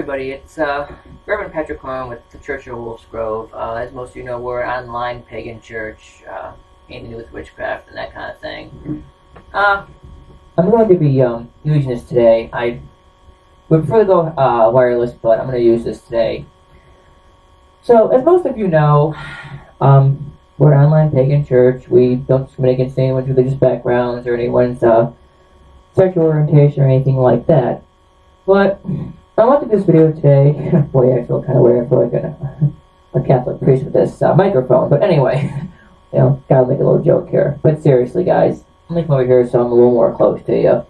everybody, it's Reverend Patrick Horn with the Church of Wolf's Grove. As most of you know, we're an online pagan church, anything to do with witchcraft and that kind of thing. I'm going to be using this today. I would prefer to go wireless, but I'm going to use this today. So, as most of you know, we're an online pagan church. We don't discriminate against anyone's religious backgrounds or anyone's sexual orientation or anything like that. But I want to do this video today. Boy, I feel kind of weird. I feel like a Catholic priest with this microphone. But anyway, gotta make a little joke here. But seriously, guys, I'm making over here so I'm a little more close to you.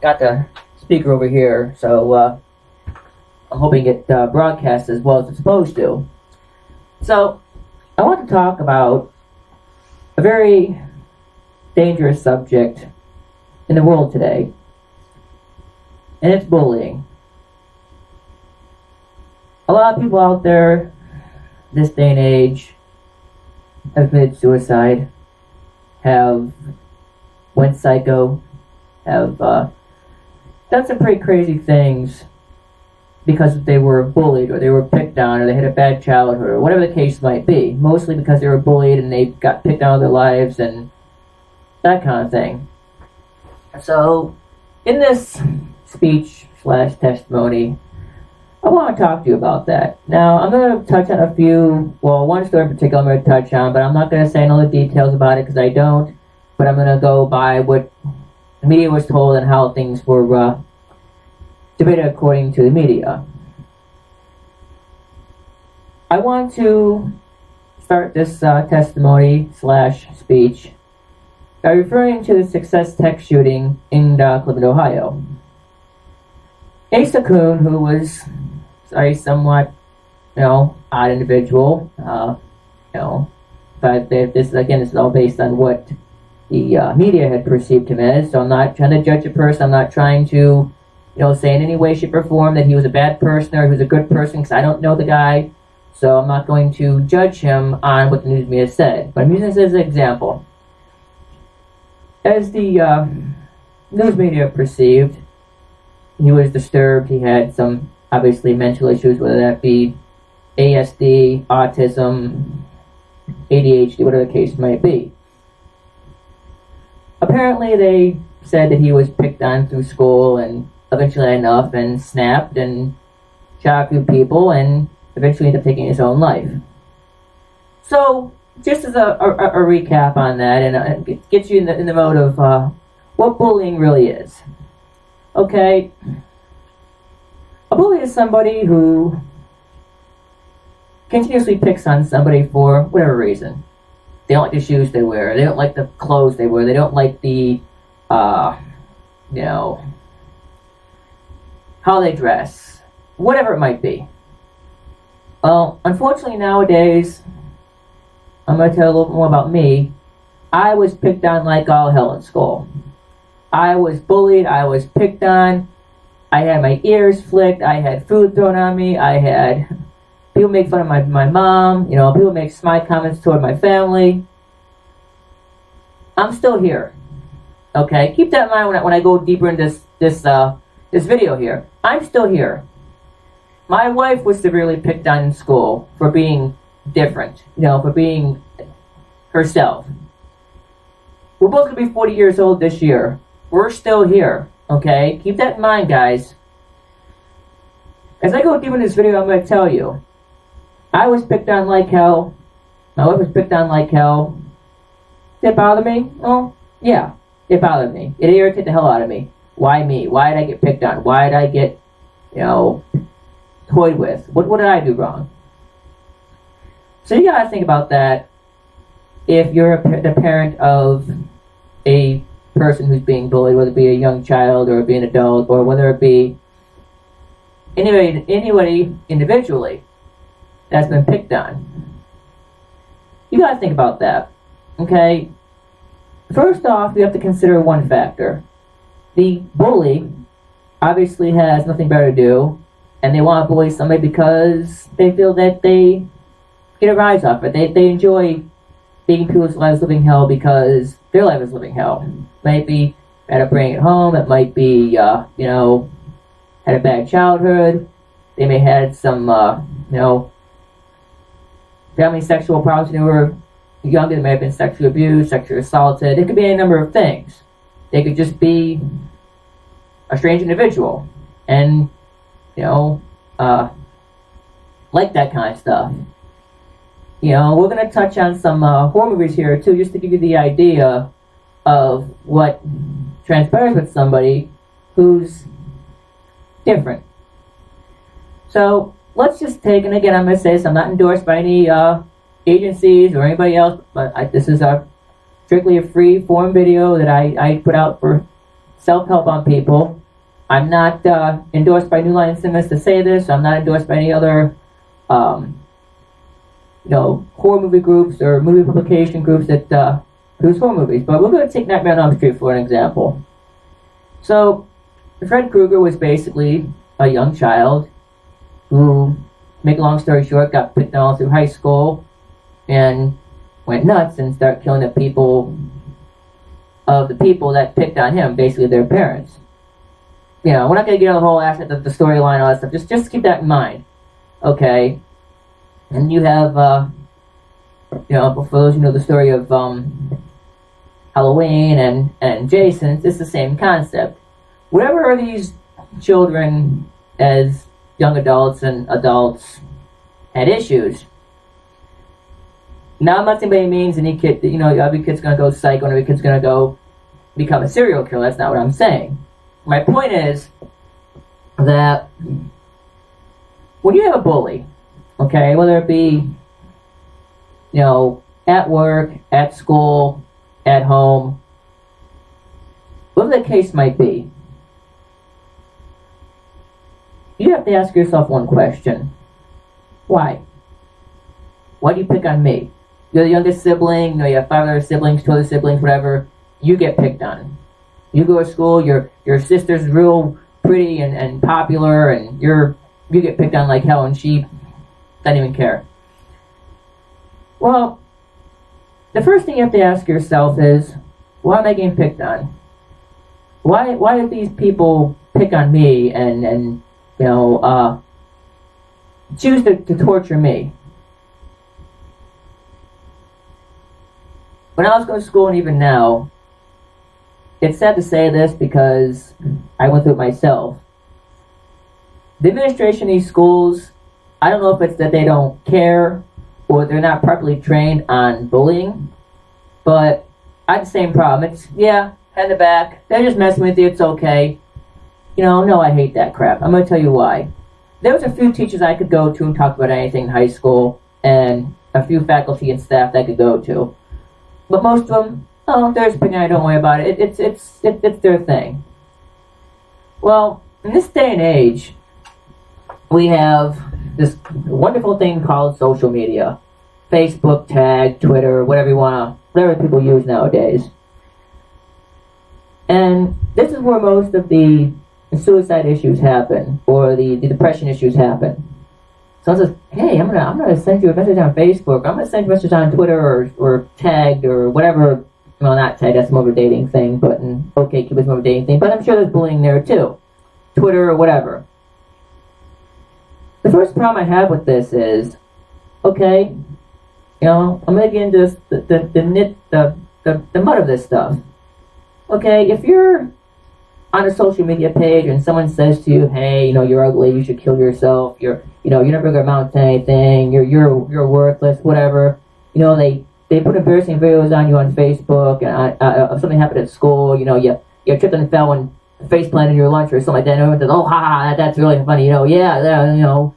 Got the speaker over here, so I'm hoping it broadcasts as well as it's supposed to. So, I want to talk about a very dangerous subject in the world today, and it's bullying. A lot of people out there this day and age have committed suicide, have went psycho, have done some pretty crazy things because they were bullied or they were picked on or they had a bad childhood or whatever the case might be. Mostly because they were bullied and they got picked out of their lives and that kind of thing. So, in this speech/testimony, I want to talk to you about that. Now, I'm going to touch on a few, one story in particular I'm going to touch on, but I'm not going to say all the details about it because I don't, but I'm going to go by what the media was told and how things were debated according to the media. I want to start this testimony/speech by referring to the Success Tech shooting in Cleveland, Ohio. Asa Kuhn, who was a somewhat, odd individual, but this is all based on what the media had perceived him as, so I'm not trying to judge a person, I'm not trying to, say in any way, shape, or form that he was a bad person or he was a good person, because I don't know the guy, so I'm not going to judge him on what the news media said, but I'm using this as an example. As the news media perceived, he was disturbed. He had some, obviously, mental issues, whether that be ASD, autism, ADHD, whatever the case might be. Apparently, they said that he was picked on through school and eventually had enough and snapped and shot a few people and eventually ended up taking his own life. So, just as a recap on that, and it gets you in the mode of what bullying really is. Okay, a bully is somebody who continuously picks on somebody for whatever reason. They don't like the shoes they wear, they don't like the clothes they wear, they don't like the, how they dress, whatever it might be. Well, unfortunately nowadays, I'm going to tell you a little bit more about me. I was picked on like all hell in school. I was bullied, I was picked on, I had my ears flicked, I had food thrown on me, I had people make fun of my mom, people make snide comments toward my family. I'm still here. Okay, keep that in mind when I go deeper into this video here. I'm still here. My wife was severely picked on in school for being different, for being herself. We're both going to be 40 years old this year. We're still here, okay? Keep that in mind, guys. As I go deeper in this video, I'm going to tell you, I was picked on like hell. My wife was picked on like hell. Did it bother me? Well, yeah, it bothered me. It irritated the hell out of me. Why me? Why did I get picked on? Why did I get, toyed with? What did I do wrong? So you gotta think about that if you're the parent of a person who's being bullied, whether it be a young child or be an adult, or whether it be anybody individually that's been picked on. You gotta think about that, okay? First off, you have to consider one factor. The bully obviously has nothing better to do, and they want to bully somebody because they feel that they get a rise off it. They enjoy making people's lives living hell because their life is living hell. Maybe had to bring it home. It might be, you know, had a bad childhood. They may have had some, you know, family sexual problems when they were younger. They may have been sexually abused, sexually assaulted. It could be any number of things. They could just be a strange individual and, you know, like that kind of stuff. You know, we're going to touch on some horror movies here, too, just to give you the idea of what transpires with somebody who's different. So, let's just take, and again, I'm going to say this, I'm not endorsed by any agencies or anybody else, but this is strictly a free-form video that I put out for self-help on people. I'm not endorsed by New Line Cinemas to say this. I'm not endorsed by any other you know, horror movie groups or movie publication groups that produce horror movies. But we're going to take Nightmare on Elm Street for an example. So, Fred Krueger was basically a young child who, make a long story short, got picked on all through high school and went nuts and started killing the people that picked on him, basically their parents. You know, we're not going to get on the whole aspect of the storyline and all that stuff. Just keep that in mind. Okay? And you have, you know, for those who know the story of Halloween and Jason, it's the same concept. Whatever are these children as young adults and adults had issues. Now I'm not saying by any means any kid, you know, every kid's going to go psycho and every kid's going to go become a serial killer. That's not what I'm saying. My point is that when you have a bully, okay, whether it be, you know, at work, at school, at home, whatever the case might be, you have to ask yourself one question. Why? Why do you pick on me? You're the youngest sibling, you know, you have 5 other siblings, 2 other siblings, whatever, you get picked on. You go to school, your sister's real pretty and popular, and you get picked on like hell, and she doesn't even care. Well, the first thing you have to ask yourself is, why am I getting picked on? Why do these people pick on me and you know, choose to torture me? When I was going to school, and even now, it's sad to say this because I went through it myself. The administration of these schools, I don't know if it's that they don't care or they're not properly trained on bullying, but I had the same problem. It's, yeah, head in the back, they're just messing with you, it's okay. You know, no, I hate that crap. I'm going to tell you why. There was a few teachers I could go to and talk about anything in high school, and a few faculty and staff that I could go to. But most of them, oh, they're just picking on, don't worry about it. It's their thing. Well, in this day and age, we have this wonderful thing called social media. Facebook, tag, Twitter, whatever people use nowadays. And this is where most of the suicide issues happen, or the depression issues happen. Someone says, hey, I'm gonna send you a message on Facebook, I'm gonna send you a message on Twitter or tagged or whatever. Well, not tagged, that's more of a dating thing, but OkCupid's more of a dating thing, but I'm sure there's bullying there too. Twitter or whatever. The first problem I have with this is, okay, you know, I'm gonna get into the mud of this stuff. Okay, if you're on a social media page and someone says to you, hey, you know, you're ugly, you should kill yourself, you're never gonna amount to anything, you're worthless, whatever. You know, they put embarrassing videos on you on Facebook, and if something happened at school, you know, you tripped and fell and face planted your lunch or something like that, and everyone says, oh, ha, that's really funny, you know, yeah, you know,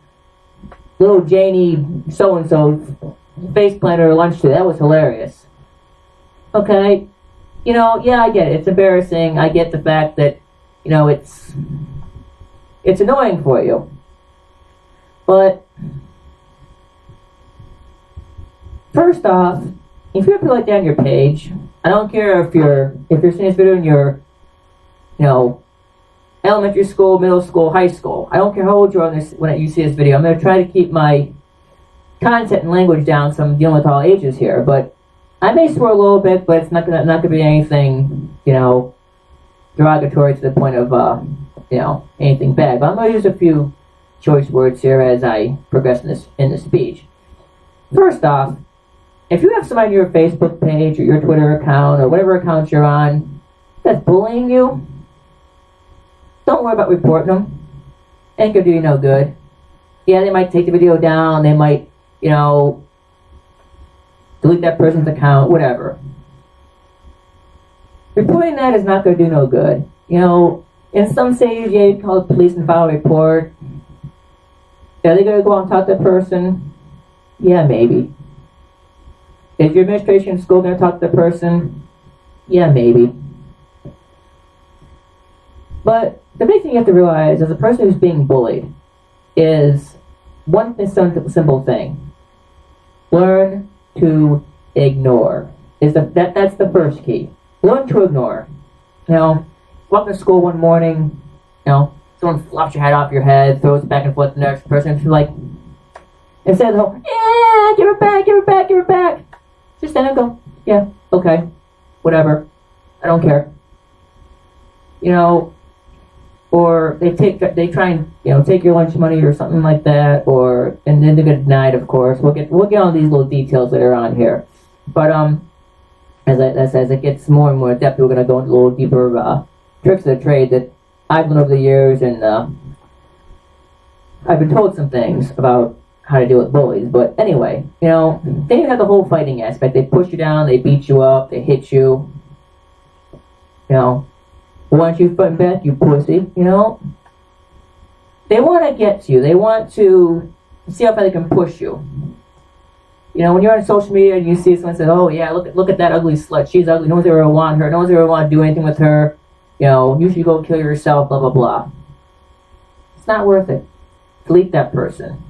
little Janie so-and-so face planted her lunch too, that was hilarious. Okay, you know, yeah, I get it, it's embarrassing, I get the fact that, you know, it's annoying for you. But first off, if you put like that on your page, I don't care if you're seeing this video in your, you know, elementary school, middle school, high school. I don't care how old you are when you see this video. I'm going to try to keep my content and language down, so I'm dealing with all ages here. But I may swear a little bit, but it's not gonna be anything, you know, derogatory to the point of, anything bad. But I'm going to use a few choice words here as I progress in this speech. First off, if you have somebody on your Facebook page or your Twitter account or whatever account you're on that's bullying you, don't worry about reporting them. Ain't gonna do you no good. Yeah, they might take the video down, they might, delete that person's account, whatever. Reporting that is not gonna do no good. In some cities, yeah, you call the police and file a report. Are they gonna go out and talk to the person? Yeah, maybe. Is your administration in school gonna talk to the person? Yeah, maybe. But the big thing you have to realize as a person who's being bullied is one simple thing. Learn to ignore. That's the first key. Learn to ignore. Walk to school one morning, someone flops your hat off your head, throws it back and forth to the next person, and you're like, instead of the whole, yeah, give it back, give it back, give it back. Just stand and go, yeah, okay, whatever, I don't care. Or they try and take your lunch money or something like that, and then they get denied. Of course, we'll get on these little details later on here. But as it gets more and more in depth, we're gonna go into a little deeper tricks of the trade that I've learned over the years, and I've been told some things about how to deal with bullies. But anyway, they have the whole fighting aspect. They push you down, they beat you up, they hit you. Why don't you fight back, you pussy? They want to get to you. They want to see how far they can push you. When you're on social media and you see someone say, "Oh yeah, look at that ugly slut. She's ugly. No one's ever want her. No one's ever want to do anything with her. You should go kill yourself." Blah blah blah. It's not worth it. Delete that person.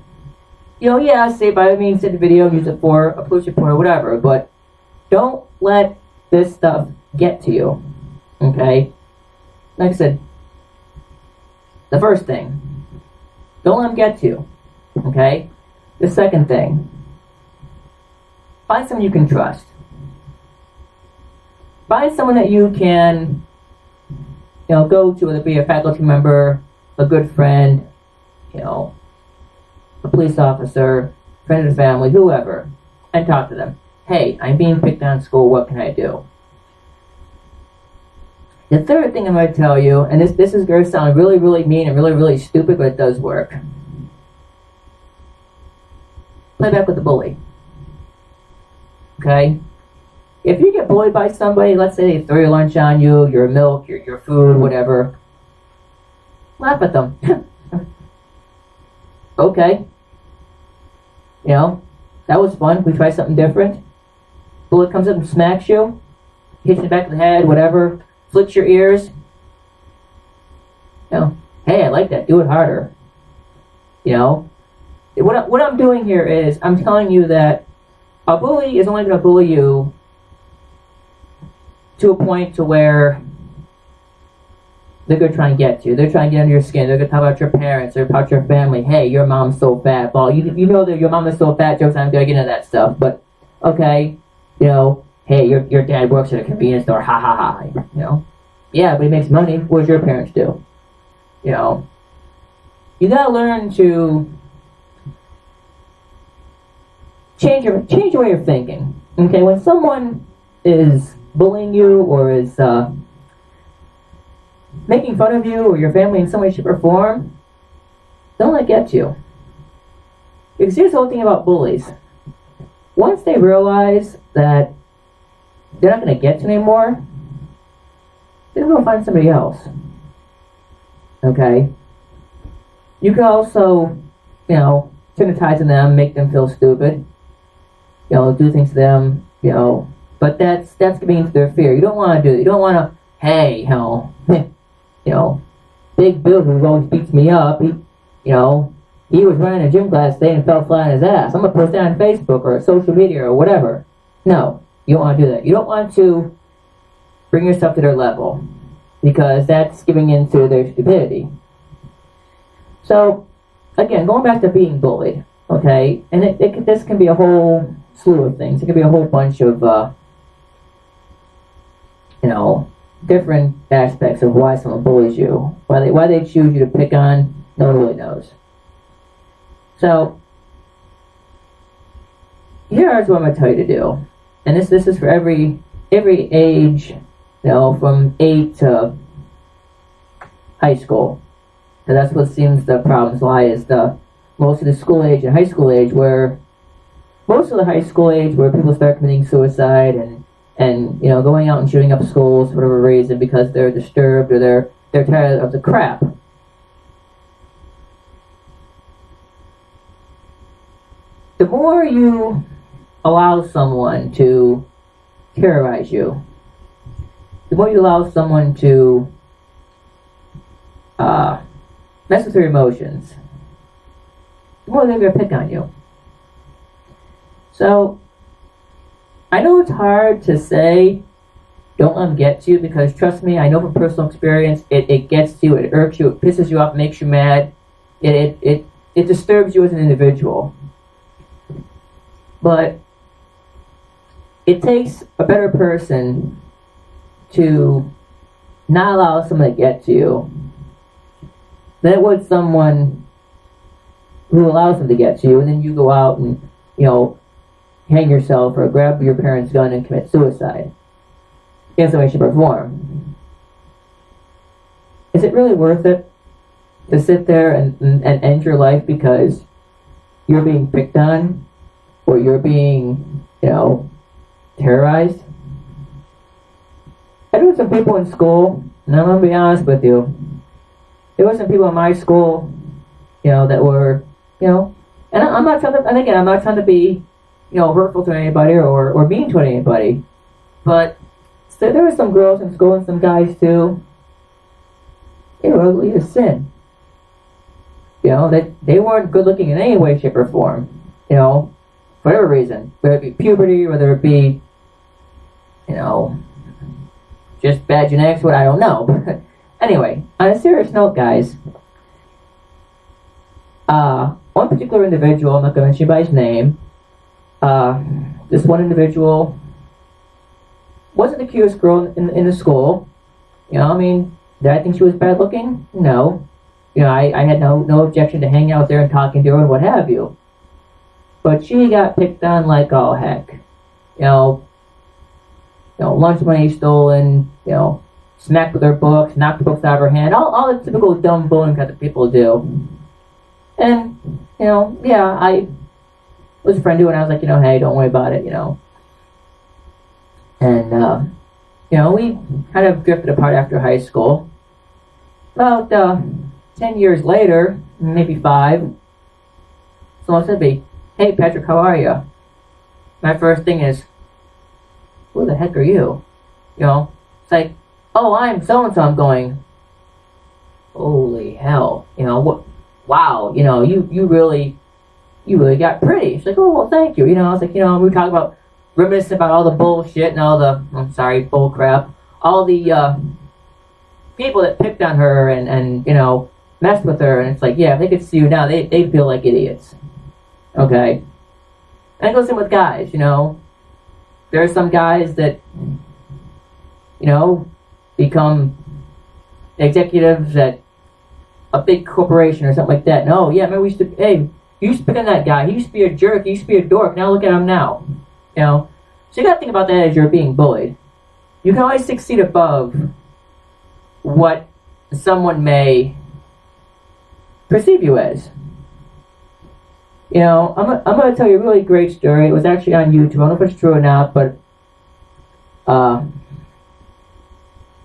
Say by all means, send the video, use it for a police report or whatever. But don't let this stuff get to you. Okay. Like I said, the first thing, don't let them get to you, okay? The second thing, find someone you can trust. Find someone that you can, go to, whether it be a faculty member, a good friend, a police officer, friend of the family, whoever, and talk to them. Hey, I'm being picked on in school, what can I do? The third thing I'm going to tell you, and this is going to sound really, really mean and really, really stupid, but it does work. Play back with the bully. Okay? If you get bullied by somebody, let's say they throw your lunch on you, your milk, your food, whatever, laugh at them. Okay. That was fun. We try something different. Bully comes up and smacks you, hits you in the back of the head, whatever. Flicks your ears. Hey, I like that. Do it harder. What I'm doing here is I'm telling you that a bully is only going to bully you to a point to where they're going to try and get to you. They're trying to get under your skin. They're going to talk about your parents or about your family. Hey, your mom's so fat. Well, you know that your mom is so fat. Jokes. I'm going to get into that stuff. But okay, hey, your dad works at a convenience store, ha ha ha, Yeah, but he makes money. What does your parents do? You gotta learn to change your way of thinking. Okay, when someone is bullying you or is making fun of you or your family in some way, shape, or form, don't let it get you. Because here's the whole thing about bullies. Once they realize that they're not going to get to anymore, they're going to find somebody else. Okay? You can also, turn the tides on them, make them feel stupid, do things to them, but that's giving into their fear. You don't want to do that. You don't want to, hey, Big Bill who always beats me up, he was running a gym class today and fell flat on his ass. I'm going to post that on Facebook or social media or whatever. No. You don't want to do that. You don't want to bring yourself to their level because that's giving into their stupidity. So, again, going back to being bullied, okay, and this can be a whole slew of things. It could be a whole bunch of, different aspects of why someone bullies you. Why they choose you to pick on, no one really knows. So, here's what I'm going to tell you to do. And this is for every age, from 8 to high school. So that's what seems the problems lie, is most of the school age and high school age, where most of the high school age where people start committing suicide and going out and shooting up schools for whatever reason because they're disturbed or they're tired of the crap. The more you allow someone to terrorize you, the more you allow someone to mess with your emotions, the more they're going to pick on you. So, I know it's hard to say, don't let them get to you, because trust me, I know from personal experience, it gets to you, it irks you, it pisses you off, makes you mad, it disturbs you as an individual. But it takes a better person to not allow someone to get to you than it would someone who allows them to get to you, and then you go out and, hang yourself or grab your parents' gun and commit suicide in some way, shape, or form. Is it really worth it to sit there and end your life because you're being picked on or you're being, terrorized? I knew some people in school, and I'm going to be honest with you, there were some people in my school, that were, and I'm not trying to, and again, I'm not trying to be, hurtful to anybody or mean to anybody. But so there were some girls in school and some guys too. They were ugly as sin. That they weren't good looking in any way, shape, or form. For whatever reason. Whether it be puberty, whether it be, just bad genetics, what I don't know. But anyway, on a serious note, guys, one particular individual, I'm not going to mention by his name, this one individual wasn't the cutest girl in the school. Did I think she was bad looking? No. I had no objection to hanging out there and talking to her and what have you. But she got picked on like all heck. Lunch money stolen, smacked with her books, knocked the books out of her hand, all the typical dumb bullying that people do. And, I was a friend to her, and I was like, hey, don't worry about it, And, we kind of drifted apart after high school. About 10 years later, maybe 5, someone said to me, hey, Patrick, how are you? My first thing is, who the heck are you? It's like, oh, I'm so-and-so. I'm going, holy hell, what? Wow, you really got pretty. She's like, oh, well, thank you. I was like, we were talking about, reminiscing about all the bullshit and all the, bull crap, all the people that picked on her and messed with her, and it's like, yeah, if they could see you now, they'd feel like idiots. Okay? And it goes in with guys, there are some guys that, become executives at a big corporation or something like that. No, yeah, man, you used to pick on that guy. He used to be a jerk. He used to be a dork. Now look at him now. So you got to think about that as you're being bullied. You can always 6 feet above what someone may perceive you as. I'm going to tell you a really great story. It was actually on YouTube. I don't know if it's true or not, but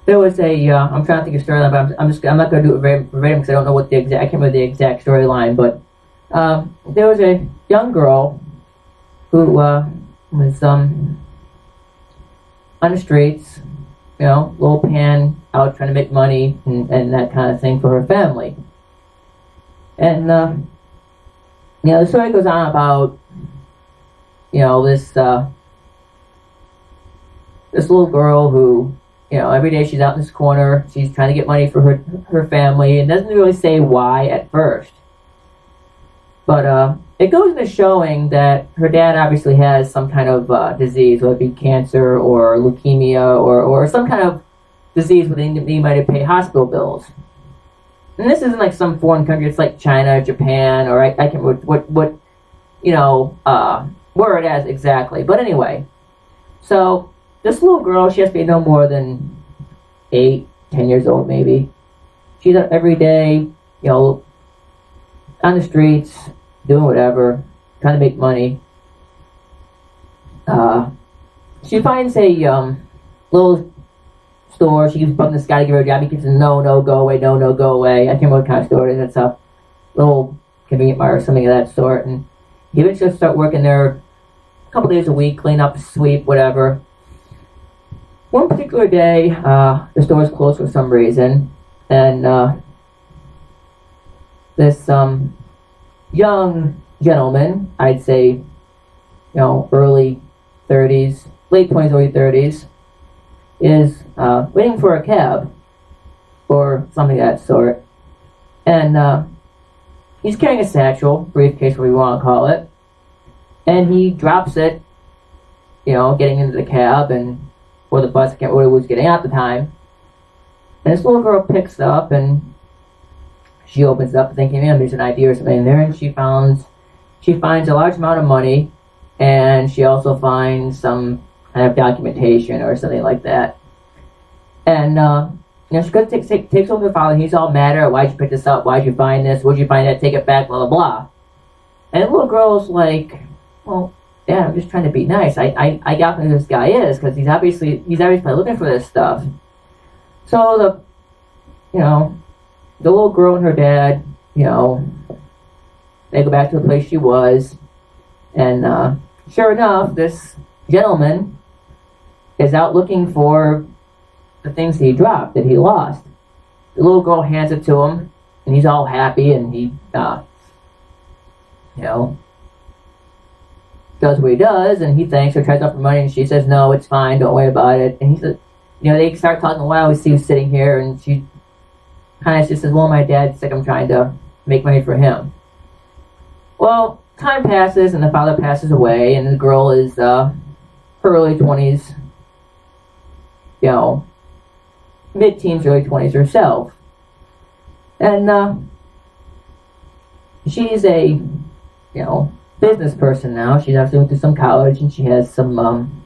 there was I'm trying to think of storyline, but I'm not going to do it verbatim because I don't know I can't remember the exact storyline, but there was a young girl who was on the streets, little pan out trying to make money and that kind of thing for her family. And the story goes on about this little girl who, every day she's out in this corner, she's trying to get money for her family, and doesn't really say why at first. But it goes into showing that her dad obviously has some kind of disease, whether it be cancer or leukemia or some kind of disease where they need money to pay hospital bills. And this isn't like some foreign country. It's like China, Japan, or I can't remember what where it is exactly. But anyway, so this little girl, she has to be no more than 8, 10 years old maybe. She's out every day, on the streets, doing whatever, trying to make money. She finds a little store. She keeps bugging this guy to give her a job. He keeps saying, no, go away, no, go away. I can't remember what kind of store it is. It's a little convenient mart or something of that sort. And he eventually start working there a couple days a week, clean up, sweep, whatever. One particular day, the store is closed for some reason, and this young gentleman, I'd say, early 30s, late 20s, early 30s, is waiting for a cab or something of that sort. And he's carrying a satchel, briefcase, whatever you want to call it, and he drops it, getting into the cab or the bus, I can't remember who was getting out at the time. And this little girl picks it up and she opens it up thinking, man, there's an ID or something in there, and she finds a large amount of money, and she also finds some kind of documentation or something like that. And she goes takes over the father, and he's all mad at her. Why'd you pick this up? Why'd you find this? Where'd you find that? Take it back, blah, blah, blah. And the little girl's like, well, Dad, I'm just trying to be nice. I got who this guy is, because he's obviously looking for this stuff. So the little girl and her dad, they go back to the place she was, and sure enough, this gentleman is out looking for the things that he dropped, that he lost. The little girl hands it to him, and he's all happy, and he, does what he does, and he thanks her, tries to offer money, and she says, no, it's fine, don't worry about it. And he says, they start talking a while, we see him sitting here, and she kind of just says, well, my dad's sick, I'm trying to make money for him. Well, time passes, and the father passes away, and the girl is her early 20s, mid-teens, early 20s herself. And she's a, business person now. She's actually went to some college, and she has some,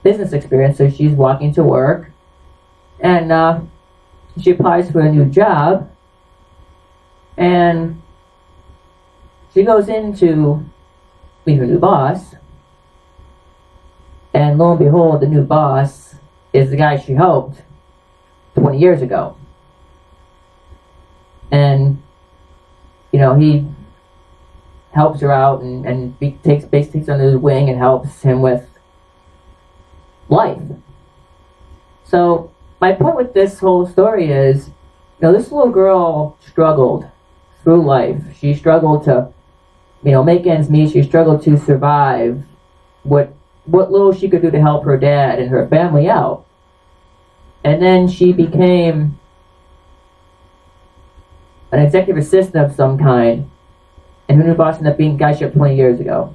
business experience, so she's walking to work. And she applies for a new job, and she goes in to meet her new boss, and lo and behold, the new boss is the guy she hoped 20 years ago. And he helps her out and takes her under his wing and helps him with life. So my point with this whole story is, this little girl struggled through life. She struggled to, make ends meet. She struggled to survive what little she could do to help her dad and her family out. And then she became an executive assistant of some kind, and her new boss ended up being the guy she had 20 years ago.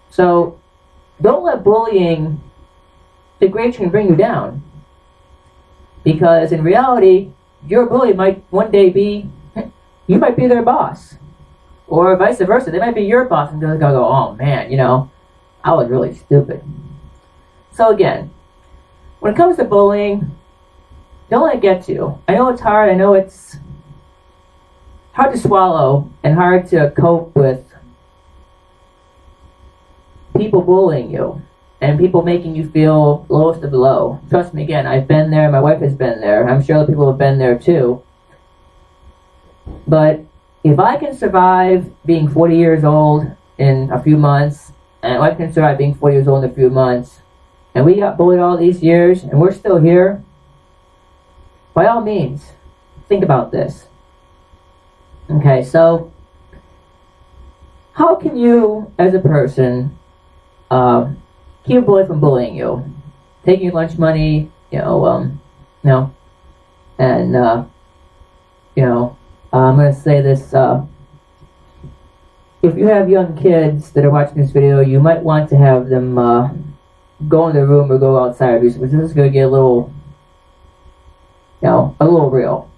So don't let bullying degrade you and bring you down. Because in reality, your bully might one day be, you might be their boss. Or vice versa, they might be your boss, and they're going to go, oh man, I was really stupid. So again, when it comes to bullying, don't let it get to you. I know it's hard, I know it's hard to swallow and hard to cope with people bullying you and people making you feel lowest of the low. Trust me, again, I've been there, my wife has been there, I'm sure other people have been there too. But if I can survive being 40 years old in a few months, and my wife can survive being 40 years old in a few months, and we got bullied all these years, and we're still here, by all means, think about this. Okay, so how can you, as a person, keep a bully from bullying you? Taking your lunch money, and, I'm going to say this, if you have young kids that are watching this video, you might want to have them go in the room or go outside or do something. This is going to get a little, a little real.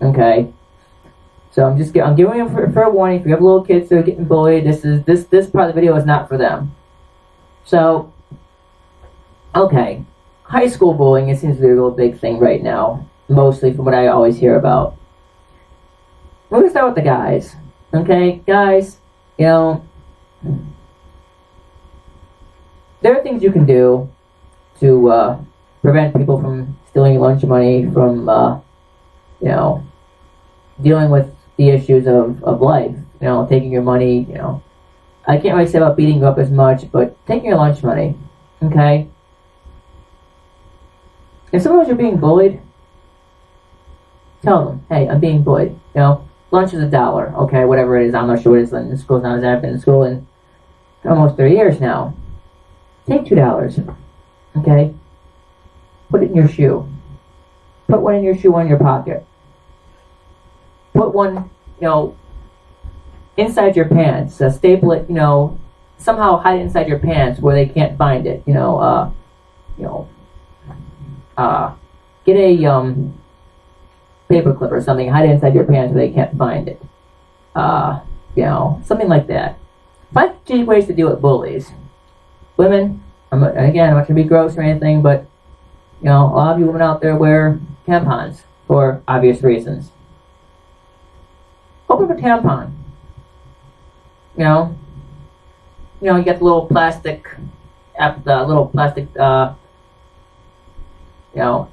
Okay? So I'm giving you for a warning. If you have little kids that are getting bullied, this part of the video is not for them. So, okay. High school bullying, it seems to be a real big thing right now. Mostly from what I always hear about. We're going to start with the guys. Okay? Guys, there are things you can do to prevent people from stealing your lunch money, from, dealing with the issues of life. Taking your money, I can't really say about beating you up as much, but taking your lunch money, okay? If someone you're being bullied, tell them, hey, I'm being bullied. Lunch is $1, okay, whatever it is. I'm not sure what it is in school now. I've been in school in almost 30 years now. Take $2, okay? Put it in your shoe. Put one in your shoe, one in your pocket. Put one, inside your pants. Staple it, somehow hide it inside your pants where they can't find it. Get a paper clip or something, hide it inside your pants where they can't find it. Something like that. Find strategic ways to deal with bullies. Women, I'm not trying to be gross or anything, but a lot of you women out there wear tampons for obvious reasons. Open up a tampon. You got the little plastic,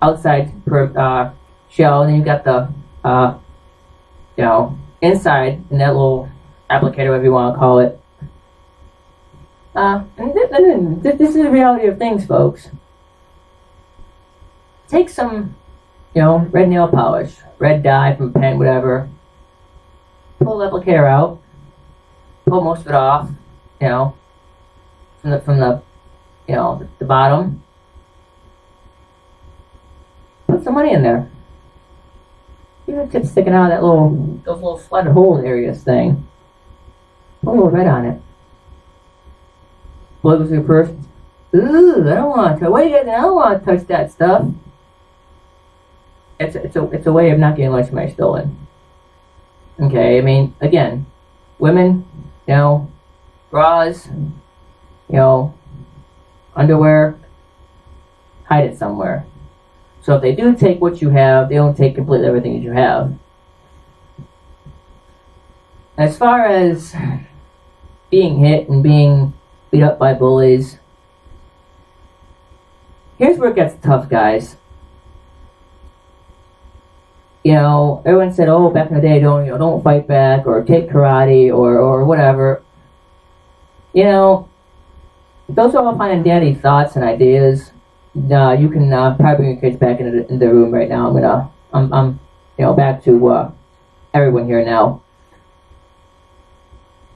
outside shell, and then you got the, inside in that little applicator, whatever you want to call it. And this is the reality of things, folks. Take some, red nail polish, red dye from a pen, whatever. Pull the applicator out. Pull most of it off, from the bottom. Put some money in there. Even if it's sticking out of those little flood hole areas thing. Put a little red on it. Blood goes to the person. Ooh, I don't want to. Wait, I don't want to touch that stuff. It's a way of not getting lunch money stolen. Okay, again, women, bras, underwear, hide it somewhere. So if they do take what you have, they don't take completely everything that you have. As far as being hit and being beat up by bullies, here's where it gets tough, guys. Everyone said, oh, back in the day, don't fight back or take karate or whatever. Those are all fine and dandy thoughts and ideas. You can probably bring your kids back in the room right now. I'm back to everyone here now.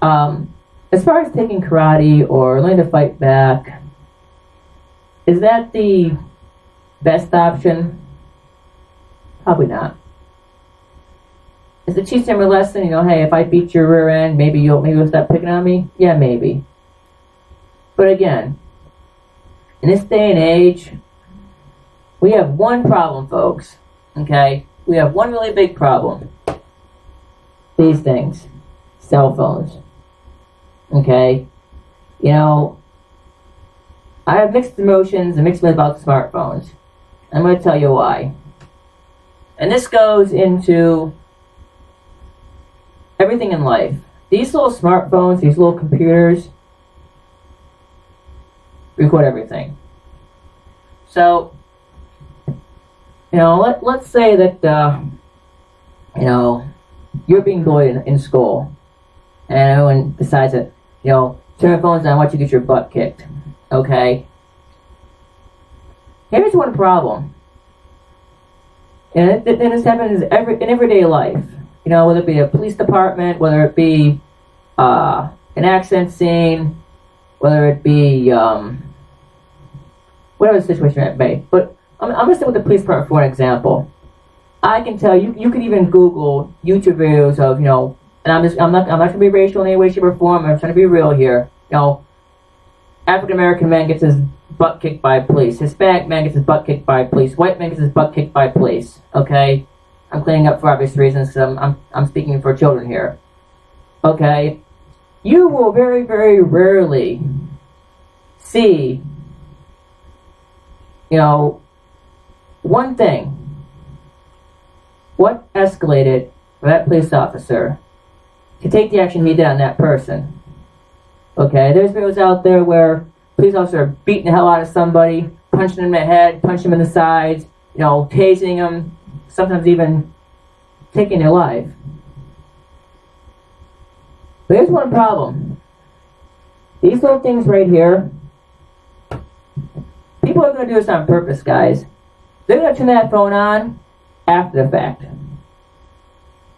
As far as taking karate or learning to fight back, is that the best option? Probably not. Is it teach them a lesson? Hey, if I beat your rear end, maybe you'll stop picking on me? Yeah, maybe. But again, in this day and age, we have one problem, folks. Okay? We have one really big problem. These things. Cell phones. Okay? I have mixed emotions and mixed feelings about smartphones. I'm going to tell you why. And this goes into everything in life. These little smartphones, these little computers, record everything. So, let's say that, you're being bullied in school, and everyone decides that, turn your phones on, I want you to get your butt kicked. Okay? Here's one problem. And this happens in everyday life. Whether it be a police department, whether it be an accident scene, whether it be whatever the situation might be. But I'm going to stick with the police department for an example. I can tell you, you could even Google YouTube videos of, and I'm not going to be racial in any way, shape, or form. I'm trying to be real here. African American man gets his butt kicked by police. Hispanic man gets his butt kicked by police. White man gets his butt kicked by police. Okay? I'm cleaning up for obvious reasons. I'm speaking for children here. Okay? You will very, very rarely see, one thing. What escalated for that police officer to take the action he did on that person? Okay, there's videos out there where police officers are beating the hell out of somebody, punching him in the head, punching him in the sides, tasing him, sometimes even taking their life. But here's one problem. These little things right here, people are going to do this on purpose, guys. They're going to turn that phone on after the fact.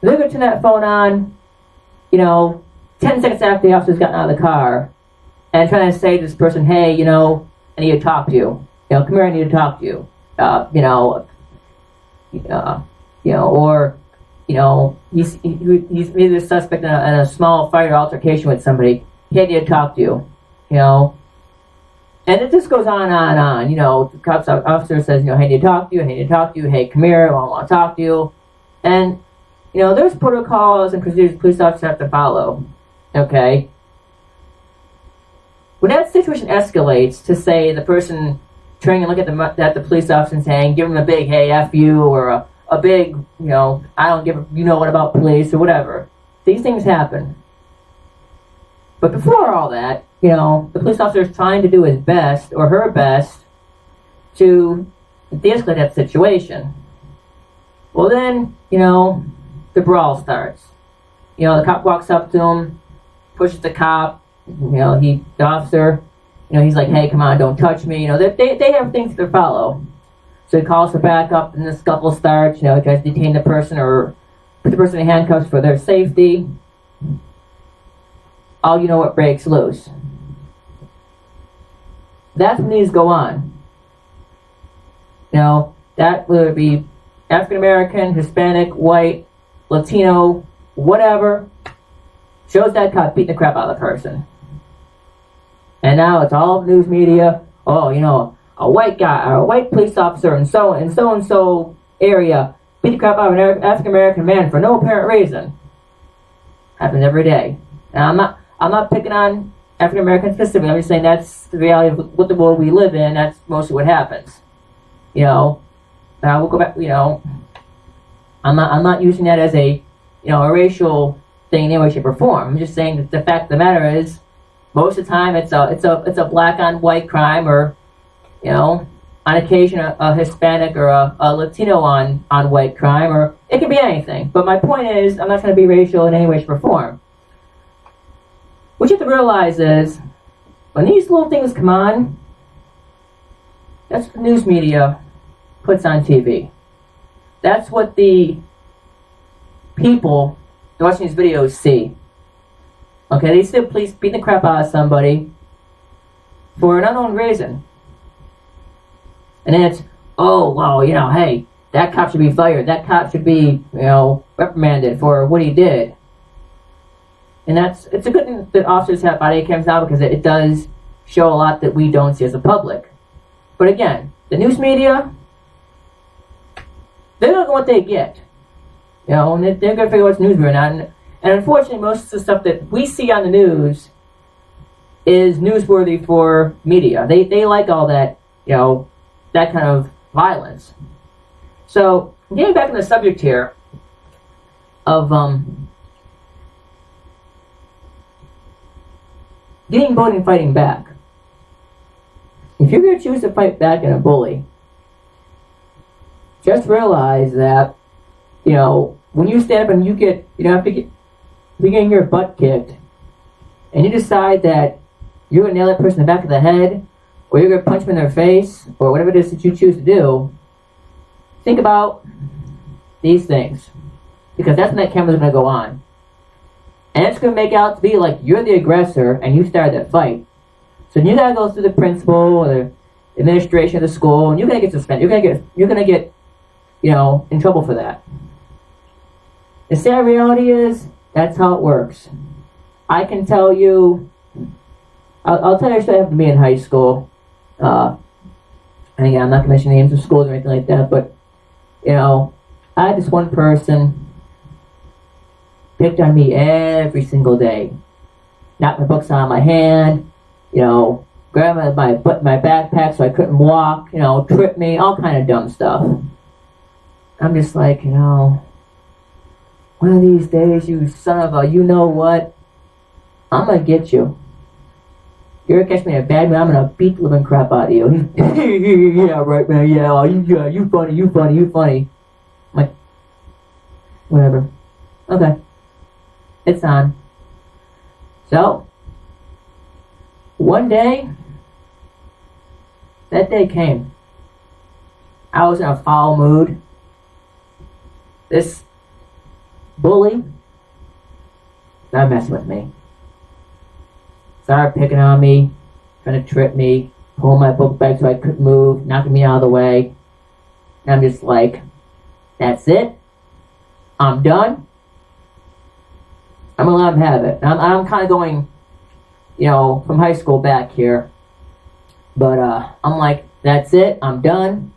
They're going to turn that phone on, 10 seconds after the officer's gotten out of the car, and trying to say to this person, hey, I need to talk to you. Come here, I need to talk to you. Or, he's either a suspect in a small fight or altercation with somebody. Hey, I need to talk to you. And it just goes on and on. The cops officer says, hey, I need to talk to you. I need to talk to you. Hey, come here, I want to talk to you. And, there's protocols and procedures police officers have to follow. Okay? When that situation escalates to, say, the person turning and looking at the police officer and saying, give him a big, hey, F you, or a big, I don't give a, what about police, or whatever. These things happen. But before all that, the police officer is trying to do his best, or her best, to de-escalate that situation. Well then, the brawl starts. The cop walks up to him, pushes the cop, the officer, he's like, hey, come on, don't touch me. They have things to follow. So he calls for backup, and the scuffle starts. He tries to detain the person or put the person in handcuffs for their safety. All it breaks loose. That's when these go on. That would be African American, Hispanic, white, Latino, whatever. Shows that cop beating the crap out of the person. And now it's all news media. Oh, a white guy, or a white police officer in so area beat the crap out of an African American man for no apparent reason. Happens every day. Now I'm not picking on African Americans specifically. I'm just saying that's the reality of what the world we live in. That's mostly what happens. Now we'll go back. I'm not using that as a a racial thing in any way, shape, or form. I'm just saying that the fact of the matter is, most of the time it's a black on white crime, or on occasion a Hispanic or a Latino on white crime, or it could be anything. But my point is, I'm not trying to be racial in any way, shape, or form. What you have to realize is, when these little things come on, that's what the news media puts on TV. That's what the people that are watching these videos see. Okay, they see the police beating the crap out of somebody for an unknown reason. And then it's, oh, well, hey, that cop should be fired. That cop should be, reprimanded for what he did. And it's a good thing that officers have body cams now, because it does show a lot that we don't see as a public. But again, the news media, they don't know what they get. And they're going to figure out what's newsworthy or not. And unfortunately, most of the stuff that we see on the news is newsworthy for media. They like all that, that kind of violence. So, getting back on the subject here of getting bullied and fighting back. If you're going to choose to fight back at a bully, just realize that, when you stand up and you get, after you're getting your butt kicked, and you decide that you're going to nail that person in the back of the head, or you're going to punch them in their face, or whatever it is that you choose to do, think about these things. Because that's when that camera's going to go on. And it's going to make out to be like you're the aggressor and you started that fight. So you got to go through the principal or the administration of the school, and you're going to get suspended. You're going to get in trouble for that. The sad reality is, that's how it works. I can tell you, I'll tell you what happened to me in high school. And again, I'm not going to mention names of schools or anything like that, but, I had this one person picked on me every single day. Knocked my books out of my hand, grabbed my backpack so I couldn't walk, tripped me, all kind of dumb stuff. I'm just like, one of these days, you son of a you-know-what, I'm going to get you. You're going to catch me in a bad mood, I'm going to beat the living crap out of you. Yeah, right, man, yeah, you funny. I'm like, whatever. Okay. It's on. So, one day, that day came. I was in a foul mood. This bully started messing with me. Started picking on me, trying to trip me, pulling my book bag so I couldn't move, knocking me out of the way. And I'm just like, that's it. I'm done. I'm gonna let him have it. I'm kind of going, from high school back here. But I'm like, that's it. I'm done.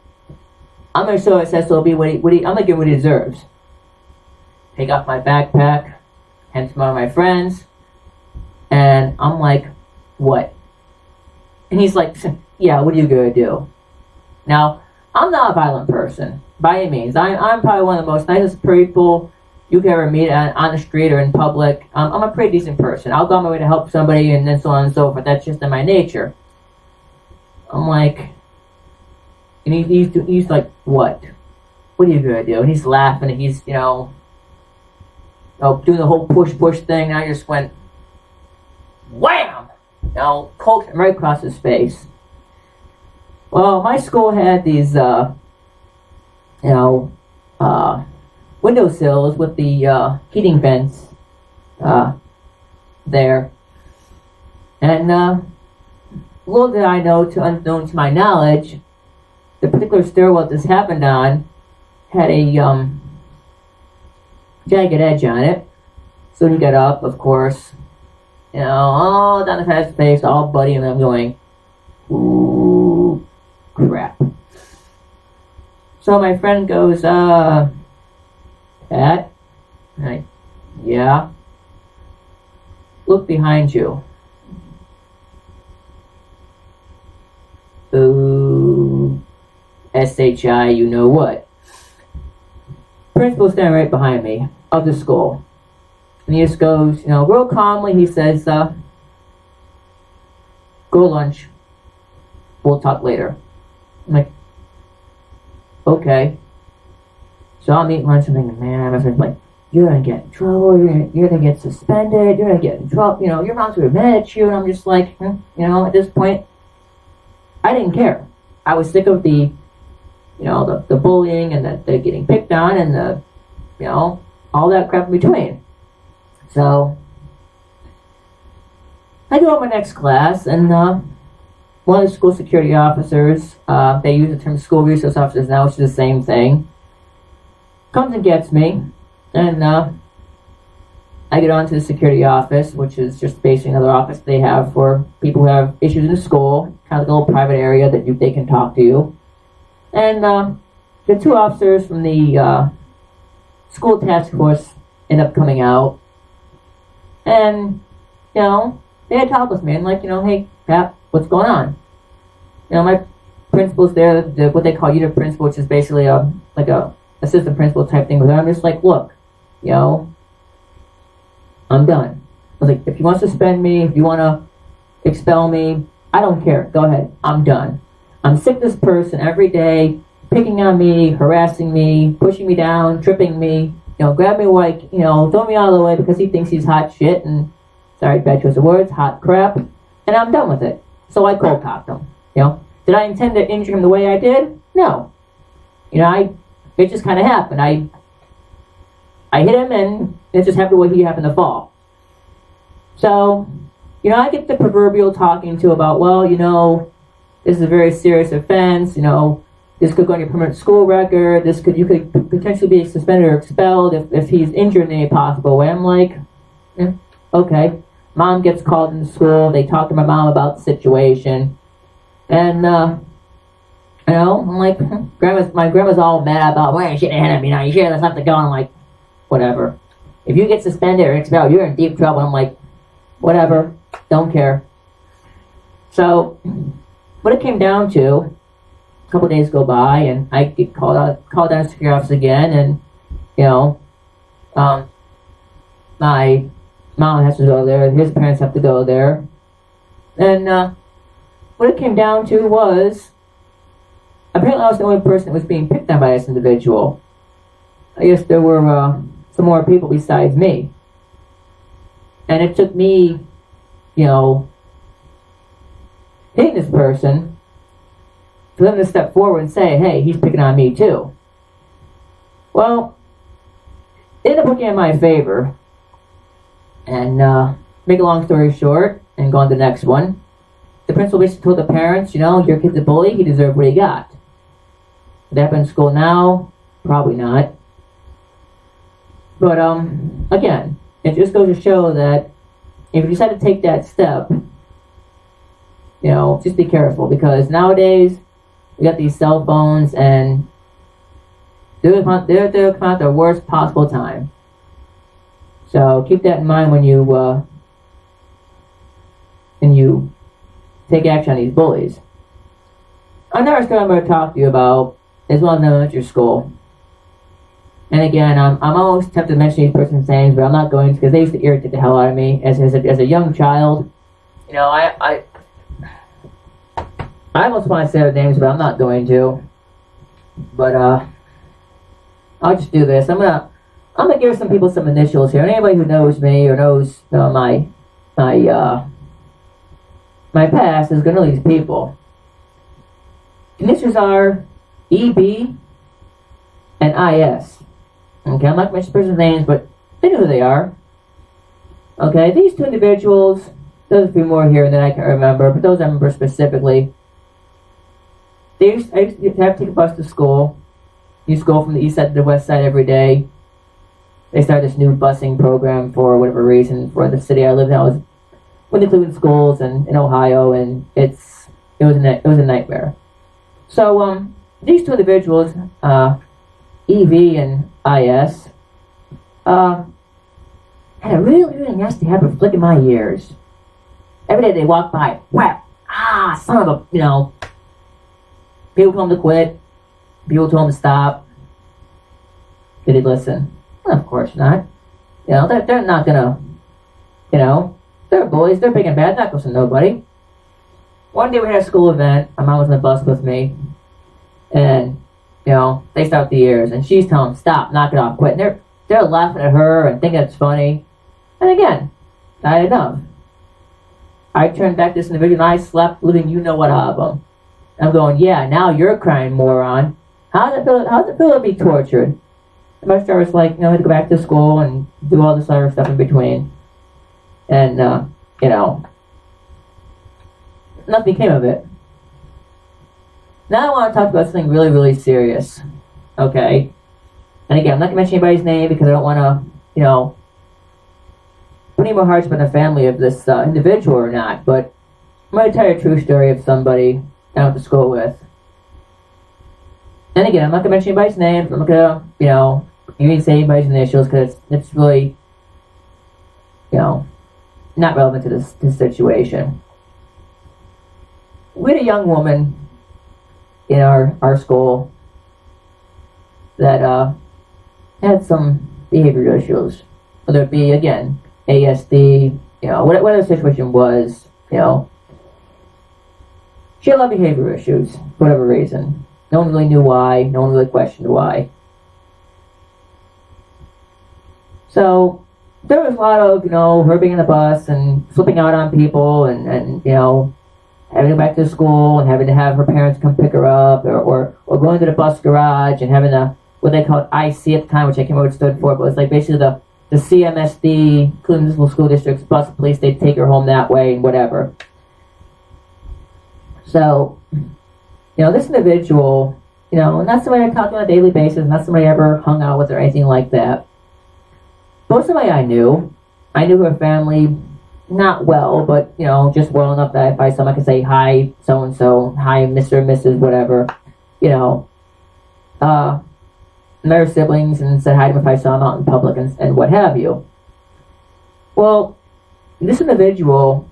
I'm gonna show this SOB I'm gonna give him what he deserves. Take off my backpack, hand to one of my friends, and I'm like, what? And he's like, yeah, what are you gonna do? Now, I'm not a violent person by any means. I'm probably one of the most nicest people you can ever meet on the street or in public. I'm a pretty decent person. I'll go on my way to help somebody and then so on and so forth. That's just in my nature. I'm like, and he's like, what? What are you gonna do? And he's laughing and he's, doing the whole push thing. And I just went, wham! Coke him right across his face. Well, my school had these, windowsills with the heating vents there. And little did I know, unknown to my knowledge, the particular stairwell this happened on had a jagged edge on it. So when you get up, of course, all down the guy's face, all bloody, and I'm going, ooh, crap. So my friend goes, Pat? Yeah? Look behind you. Ooh, SHI, you know what? Principal's standing right behind me, of the school. And he just goes, real calmly, he says, go lunch. We'll talk later. I'm like, okay. So I'm eating lunch and thinking, man, I'm like, you're gonna get in trouble, you're gonna get suspended, you're gonna get in trouble, your mom's gonna be mad at you, and I'm just like, at this point, I didn't care. I was sick of the bullying and the getting picked on and the, all that crap in between. So, I go to my next class, and one of the school security officers, they use the term school resource officers now, which is the same thing, comes and gets me, and I get on to the security office, which is just basically another office they have for people who have issues in the school, kind of like a little private area that they can talk to you. And the two officers from the school task force end up coming out, and they had talked with me and like, hey Pat, what's going on? My principal's there, what they call unit principal, which is basically like a assistant principal type thing with her. I'm just like, look, I'm done. I was like, if you want to suspend me, if you want to expel me, I don't care. Go ahead. I'm done. I'm sick of this person every day picking on me, harassing me, pushing me down, tripping me, grab me like, throw me out of the way because he thinks he's hot shit and, sorry, bad choice of words, hot crap, and I'm done with it. So I cold cocked him. Did I intend to injure him the way I did? No. It just kind of happened. I hit him, and it just happened the way he happened to fall. So, I get the proverbial talking to about, well, this is a very serious offense, this could go on your permanent school record, you could potentially be suspended or expelled if he's injured in any possible way. I'm like, okay. Mom gets called into school, they talk to my mom about the situation, And, I'm like, my grandma's all mad about, why are you shitting ahead of me now? You should have left it go. I'm like, whatever. If you get suspended or expelled, you're in deep trouble. I'm like, whatever, don't care. So, what it came down to, a couple days go by, and I get called down to security office again, and, my mom has to go there, his parents have to go there. And, what it came down to was, apparently I was the only person that was being picked on by this individual. I guess there were, some more people besides me. And it took me, hitting this person for them to step forward and say, hey, he's picking on me too. Well, it ended up working in my favor. And make a long story short, and go on to the next one. The principal basically told the parents, your kid's a bully, he deserved what he got. Would that happen in school now? Probably not. But, again, it just goes to show that if you decide to take that step, just be careful, because nowadays we got these cell phones, and they're come out at the worst possible time. So keep that in mind when you take action on these bullies. Another story I'm going to talk to you about is one in elementary school. And again, I'm almost tempted to mention these person's names, but I'm not going to, because they used to irritate the hell out of me as a young child. I almost want to say their names, but I'm not going to. But I'll just do this. I'm gonna give some people some initials here. And anybody who knows me or knows my past is gonna know these people. Initials are EB and IS. Okay, I'm not gonna mention person's names, but they know who they are. Okay, these two individuals. There's a few more here that I can't remember, but those I remember specifically. I used to have to take a bus to school. I used to go from the east side to the west side every day. They started this new busing program for whatever reason for the city I lived in. I was with the Cleveland schools and in Ohio, and it was a nightmare. So these two individuals, EV and IS, had a really, really nasty habit of flicking my ears. Every day they walk by, whap, son of a, people told them to quit, people told them to stop. Did they listen? Well, of course not. They're not gonna, they're bullies, they're big and bad, not gonna listen to nobody. One day we had a school event, my mom was on the bus with me, and, they stopped the ears, and she's telling them, stop, knock it off, quit. And they're laughing at her and thinking it's funny. And again, I had enough. I turned back to this individual and I slapped living you-know-what out of them. I'm going, yeah, now you're crying, moron. How does it feel to be tortured? And my star was like, I had to go back to school and do all this other stuff in between. And, nothing came of it. Now I want to talk about something really, really serious. Okay? And again, I'm not going to mention anybody's name because I don't want to, put any more hardship on the family of this individual or not. But I'm going to tell you a true story of somebody I went to school with. And again, I'm not going to mention anybody's name. I'm not going to, even say anybody's initials because it's really, not relevant to this situation. We had a young woman in our school that had some behavioral issues, whether it be, again, ASD, whatever the situation was, she had a lot of behavioral issues, for whatever reason. No one really knew why, no one really questioned why. So, there was a lot of, her being in the bus and flipping out on people and having to go back to school and having to have her parents come pick her up or going to the bus garage and having what they called IC at the time, which I can't remember what it stood for, but it's like basically the CMSD, Cleveland Municipal School District's bus police, they'd take her home that way and whatever. So, this individual, not somebody I talked to on a daily basis, not somebody I ever hung out with or anything like that. But somebody I knew her family, not well, but, just well enough that if I saw him, I could say, hi, so-and-so, hi, Mr. and Mrs. whatever, you know. Met her siblings and said hi to them if I saw them out in public and what have you. Well, this individual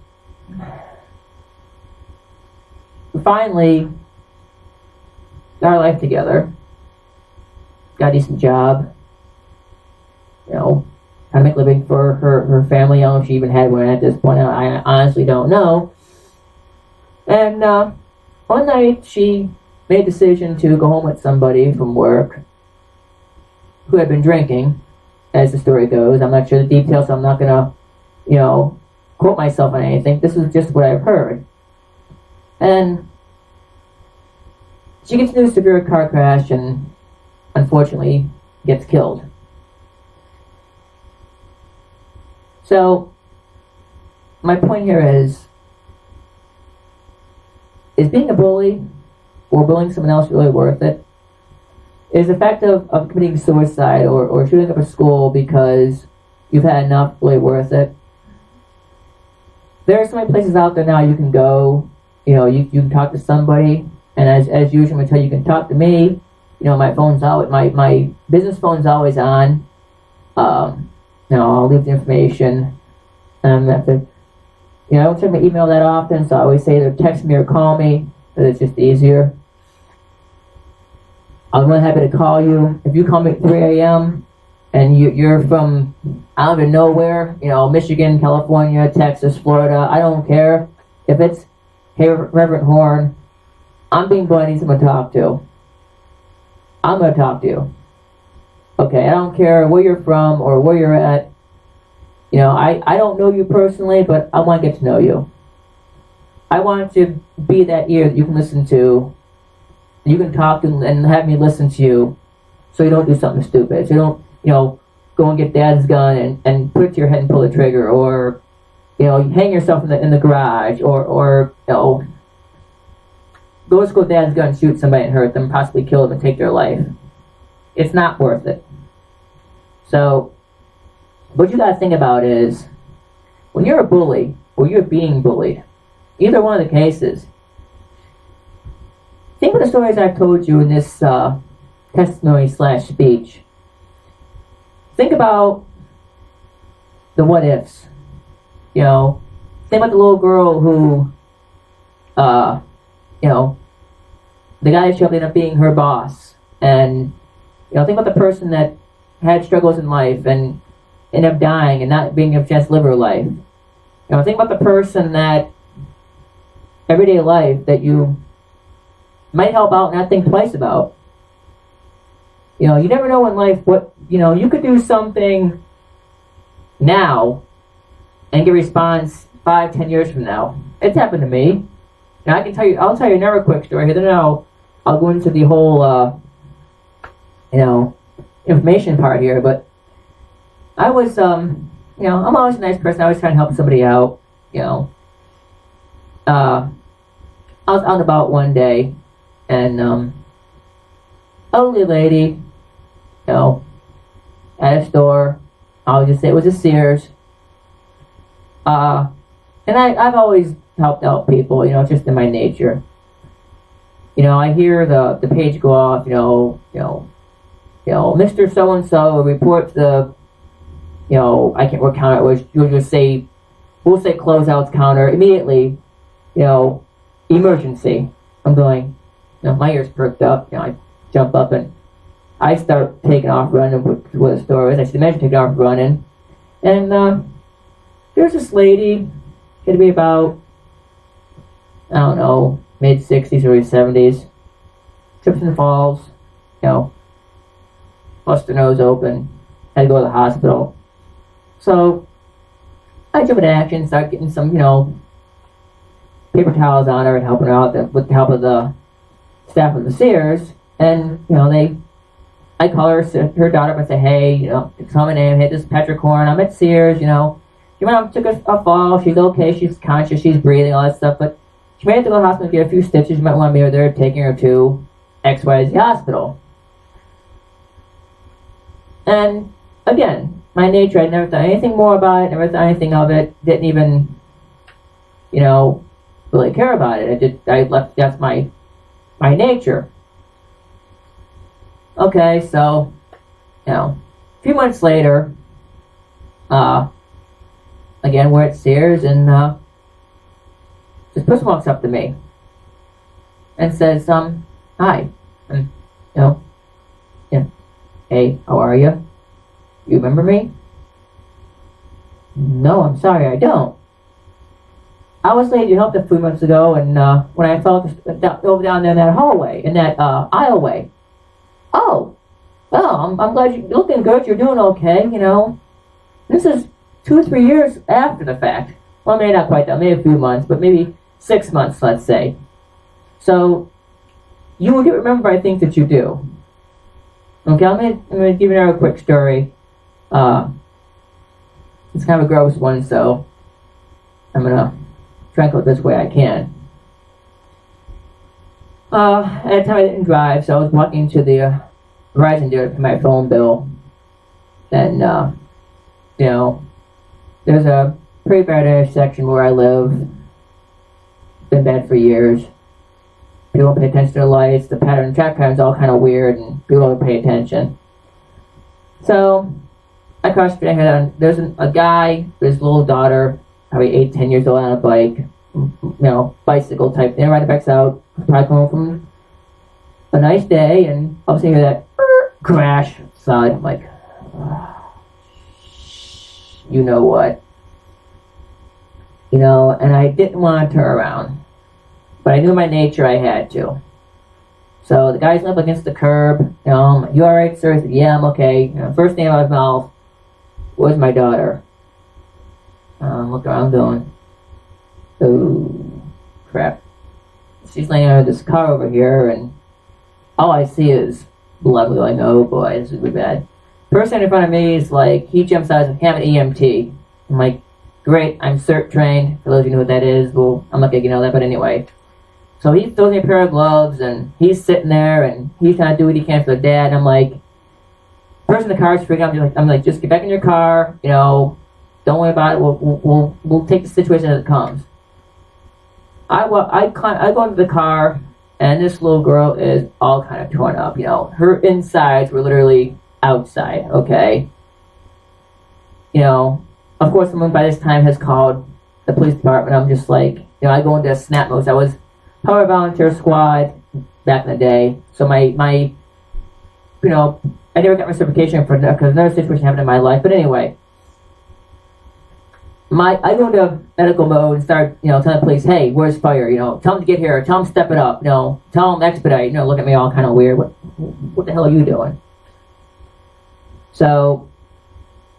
finally got her life together, got a decent job, trying to make a living for her family. I don't know if she even had one at this point. I honestly don't know. And one night she made a decision to go home with somebody from work who had been drinking, as the story goes. I'm not sure the details, so I'm not going to, quote myself on anything. This is just what I've heard. And she gets into a severe car crash and unfortunately gets killed. So, my point here is being a bully or bullying someone else really worth it? Is the fact of committing suicide or shooting up a school because you've had enough really worth it? There are so many places out there now you can go. You can talk to somebody, and as usual, I'm going to tell you, you can talk to me. My phone's always, my business phone's always on. I'll leave the information. I don't check my email that often, so I always say either text me or call me, because it's just easier. I'm really happy to call you. If you call me at 3 a.m. and you're from, I don't even know where, Michigan, California, Texas, Florida, I don't care. If it's, hey, Reverend Horn, I'm being bullied, I need someone to talk to. I'm going to talk to you. Okay, I don't care where you're from or where you're at. I don't know you personally, but I want to get to know you. I want to be that ear that you can listen to. You can talk to and have me listen to you, so you don't do something stupid. So you don't, go and get dad's gun and put it to your head and pull the trigger, or, hang yourself in the garage, or go to school with dad's gun, shoot somebody and hurt them, possibly kill them and take their life. It's not worth it. So, what you gotta think about is, when you're a bully, or you're being bullied, either one of the cases, think of the stories I've told you in this testimony/speech. Think about the what ifs. Think about the little girl who, the guy she ended up being her boss. And, think about the person that had struggles in life and ended up dying and not being able to just live her life. Think about the person that, everyday life, that you might help out and not think twice about. You never know in life what, you could do something now and get a response 5-10 years from now. It's happened to me. Now I'll tell you another quick story here. Then I'll go into the whole, information part here. But I was, I'm always a nice person. I always try to help somebody out, I was out and about one day, and, elderly lady, at a store. I'll just say it was a Sears. And I've always helped out people, it's just in my nature. I hear the page go off, Mr. So-and-so reports the, I can't what counter it was. We'll say closeouts counter immediately, emergency. I'm going, my ears perked up, I jump up and I start taking off running with the store is. I should imagine taking off running. And there's this lady, going to be about, I don't know, mid-60s, early 70s. Trips and falls, bust her nose open, had to go to the hospital. So I jump into action, start getting some, paper towels on her and helping her out with the help of the staff of the Sears. And, I call her daughter up and say, hey, tell my name, hey, this is Patrick Horn, I'm at Sears, your mom took a fall, she's okay, she's conscious, she's breathing, all that stuff, but she may have to go to the hospital to get a few stitches, you might want me there taking her to XYZ hospital. And, again, my nature. I never thought anything more about it. Never thought anything of it. Didn't even, really care about it. I left. That's my nature. Okay, so, a few months later, again we're at Sears, and this person walks up to me and says, "Hi, and hey, how are you? You remember me?" "No, I'm sorry, I don't. I was late. You helped a few months ago, and when I fell over down there in that hallway, in that aisleway." "Oh, well, I'm glad you're looking good. You're doing okay. This is 2 or 3 years after the fact. Well, maybe not quite that. Maybe a few months, but maybe 6 months, let's say. So you will remember, I think, that you do." Okay, I'm gonna give you another quick story. It's kind of a gross one, so I'm gonna try and go this way I can. At the time I didn't drive, so I was walking to the Verizon dealer to pay my phone bill. And there's a pretty bad intersection where I live. Been bad for years. People don't pay attention to the lights. The track pattern's all kind of weird, and people don't pay attention. So I crossed the street. There's a guy with his little daughter, probably 8, 10 years old, on a bike, bicycle type thing. Right, backs out. Probably coming home from a nice day, and all of a sudden you hear that crash outside. I'm like, you know what? And I didn't want to turn around, but I knew my nature I had to. So the guy's up against the curb. "You alright, sir?" I said, "Yeah, I'm okay." First thing out of his mouth was my daughter. Look around, going, "Oh, crap." She's laying under this car over here, and all I see is blood. Going, "Oh boy, this is really bad." Person in front of me is like, he jumps out and have an EMT. I'm like, great, I'm CERT trained. For those of you who know what that is, well, I'm not gonna get all that, but anyway. So he throws me a pair of gloves, and he's sitting there, and he's trying to do what he can for the dad. And I'm like, person in the car is freaking out. I'm like, just get back in your car. Don't worry about it. We'll take the situation as it comes. I go into the car, and this little girl is all kind of torn up. Her insides were literally outside. Okay. Of course, someone by this time has called the police department. I'm just like, I go into snap mode. I was Power Volunteer Squad back in the day. So my I never got my certification for that because another situation happened in my life. But anyway, I go into medical mode and start, telling the police, "Hey, where's fire? Tell them to get here. Tell them to step it up. Tell them expedite." Look at me all kind of weird. What the hell are you doing? So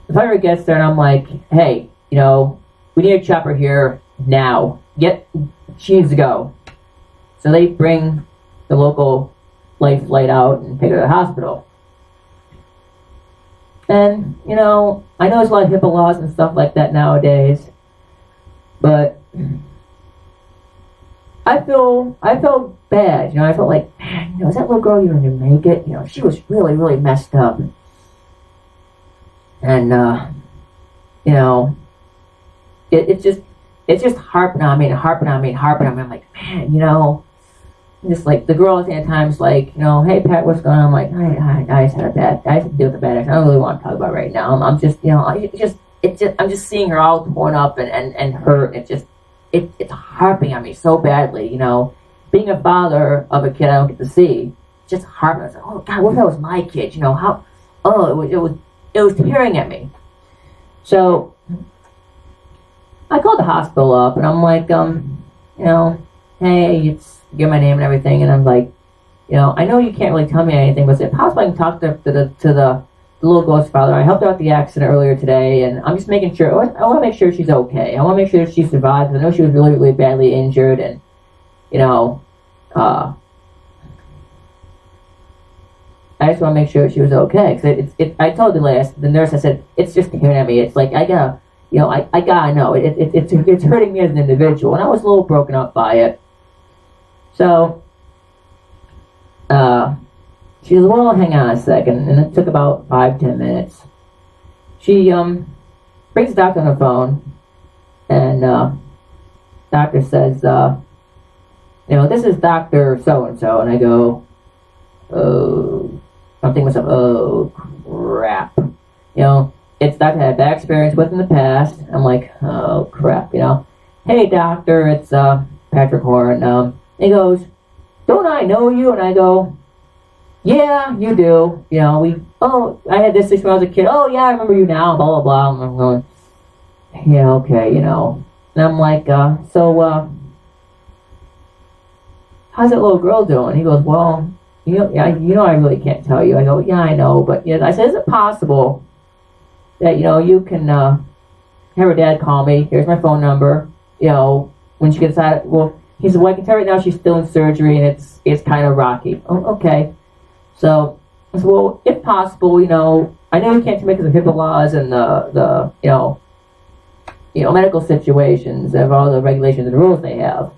the fire gets there, and I'm like, "Hey, we need a chopper here now. She needs to go." So they bring the local life flight out and take her to the hospital. And, I know there's a lot of HIPAA laws and stuff like that nowadays, but I felt bad. I felt like, man, is that little girl even gonna make it? She was really, really messed up. And, it's just harping on me. I'm like, man, just like the girl at times, like, "Hey Pat, what's going on?" I'm like, I just had to deal with the bad accident. I don't really want to talk about it right now. I'm just, I'm just seeing her all torn up and hurt. It's harping on me so badly. Being a father of a kid I don't get to see, just harping. I was like, oh God, what if that was my kid? It was tearing at me. So I called the hospital up, and I'm like, hey, give my name and everything, and I'm like, I know you can't really tell me anything, but is it possible I can talk to the little girl's father? I helped her out the accident earlier today, and I'm just making sure. I want to make sure she's okay. I want to make sure she survived. I know she was really, really badly injured, and I just want to make sure she was okay. Cause I told the nurse, I said, it's just tearing at me. It's like I gotta know. It's hurting me as an individual, and I was a little broken up by it. So, she said, well, hang on a second, and it took about 5-10 minutes. she brings the doctor on the phone, and doctor says, this is Dr. So-and-so, and I go, oh, something was up, oh, crap. It's doctor I had bad experience with in the past. I'm like, oh, crap, Hey, doctor, it's Patrick Horn. He goes, don't I know you? And I go, yeah, you do. I had this when I was a kid. Oh, yeah, I remember you now, blah, blah, blah. And I'm going, yeah, okay, And I'm like, so, how's that little girl doing? He goes, well, I really can't tell you. I go, yeah, I know, but I said, is it possible that you can have her dad call me? Here's my phone number. When she gets out. Well, he said, well, I can tell right now she's still in surgery and it's kind of rocky. Oh, okay. So I said, well, if possible, I know you can't make it the HIPAA laws and the medical situations of all the regulations and rules they have,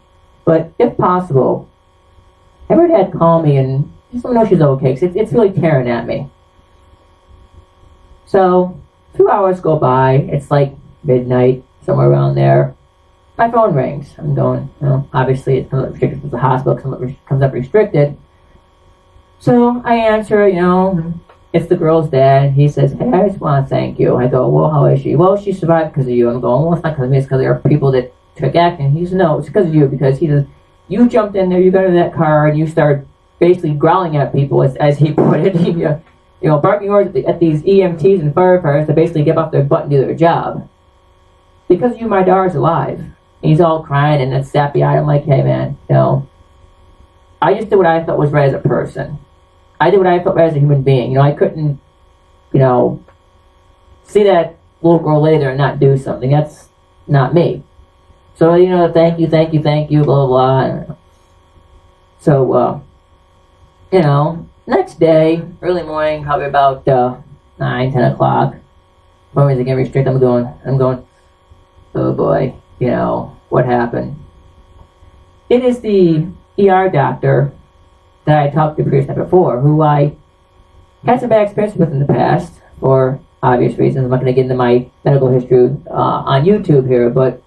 but if possible, have her dad call me and just let me know she's okay, because it's really tearing at me. So 2 hours go by. It's like midnight, somewhere around there. My phone rings. I'm going, obviously it comes up restricted from the hospital, comes up restricted. So I answer, it's the girl's dad. He says, hey, I just want to thank you. I go, well, how is she? Well, she survived because of you. I'm going, well, it's not because of me, it's because there are people that took action. He says, no, it's because of you, because he says, you jumped in there, you got in that car, and you started basically growling at people, as he put it. Barking orders at these EMTs and firefighters to basically get off their butt and do their job. Because of you, my daughter's alive. And he's all crying and it's sappy-eyed. I'm like, hey, man, I just did what I thought was right as a person. I did what I thought right as a human being. I couldn't, see that little girl lay there and not do something. That's not me. So, thank you, blah, blah, blah. So, next day, early morning, probably about 9, 10 o'clock, phone is again restricted. I'm going, oh boy, what happened? It is the ER doctor that I talked to previously before, who I had some bad experiences with in the past, for obvious reasons. I'm not going to get into my medical history on YouTube here, but,